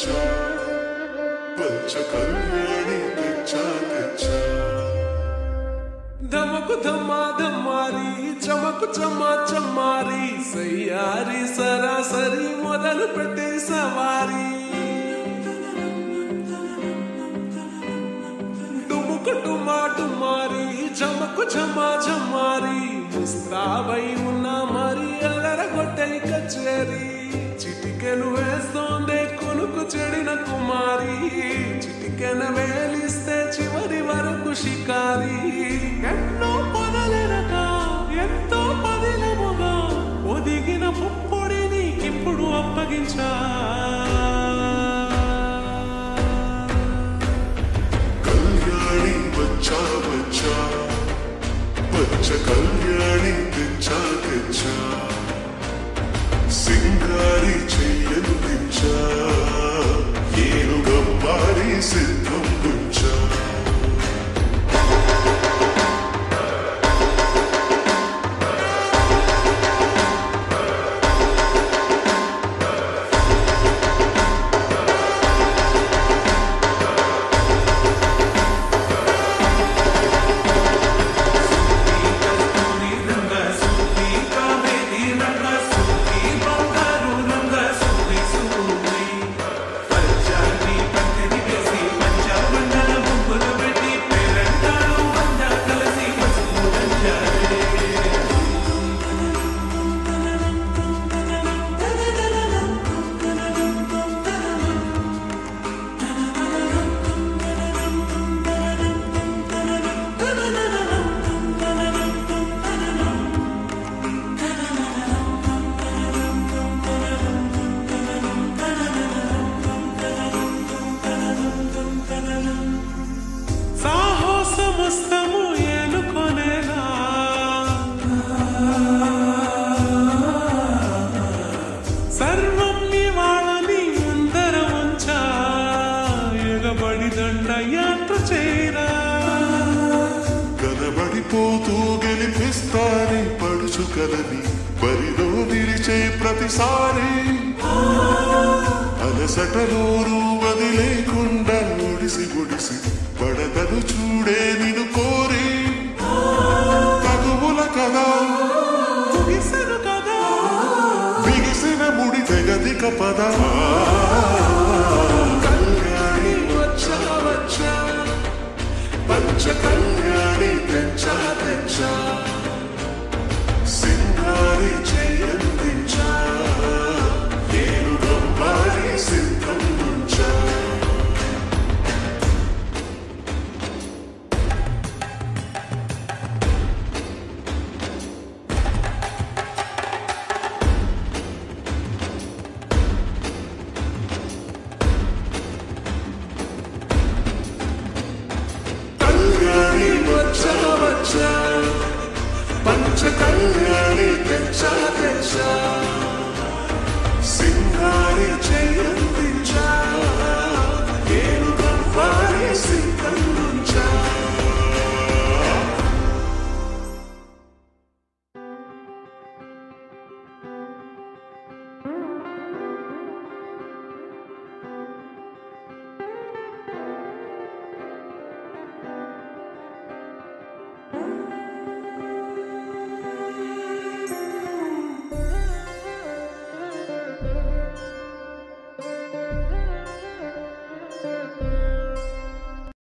వచ్చా పంచ కళ్యాణి తెచ్చా తెచ్చా ధమకు ధమా ధమారి చమకు చమా చమారి సయ్యారి సరాసరి మొదలు పెట్టే సవారీ డుముకు డుమా డుమారి చమకు చమా చమారి ముస్తాబై ఉన్న మరి అల్లరగొట్టై కచేరి చిటికెను వేస్తోందే కొనుకు చెడిన కుమారి చిటికెన వేలిస్తే చివరి వరకు షికారి ఎన్నో పొదలెనక ఎంతో పదిలముగా ఒదిగిన పుప్పొడిని ఇప్పుడు అప్పగించా కళ్యాణి వచ్చా వచ్చా పంచ కళ్యాణి తెచ్చా తెచ్చా సింగారి చెయ్యందించా ఏనుగా మారి సిద్ధం ఉంచా సమస్తము ఏనుకొనేలా సర్వం నివాళని ముందర ఉంచా ఎగబడి దండ యాత్ర చేరా కనబడిపోతూ గెలిపిస్తాని పడుచు కలని బరిలో నిలిచే ప్రతిసారి అలసటలోరు వదిలేకుండా ఒడిసి ఒడిసి పడతను చూడే నిన్ను కోరి తగువుల కదా ముగిసెను కదా బిగిసిన ముడి తెగదిక పద కళ్యాణి వచ్చా వచ్చా పంచ కళ్యాణి తెచ్చా తెచ్చా సింగారి చెయ్యందించా ఏనుగా మారి సిద్ధం ఉంచా కళ్యాణి వచ్చా వచ్చా పంచ కళ్యాణి తెచ్చా తెచ్చా సింగారి చెయ్యందించా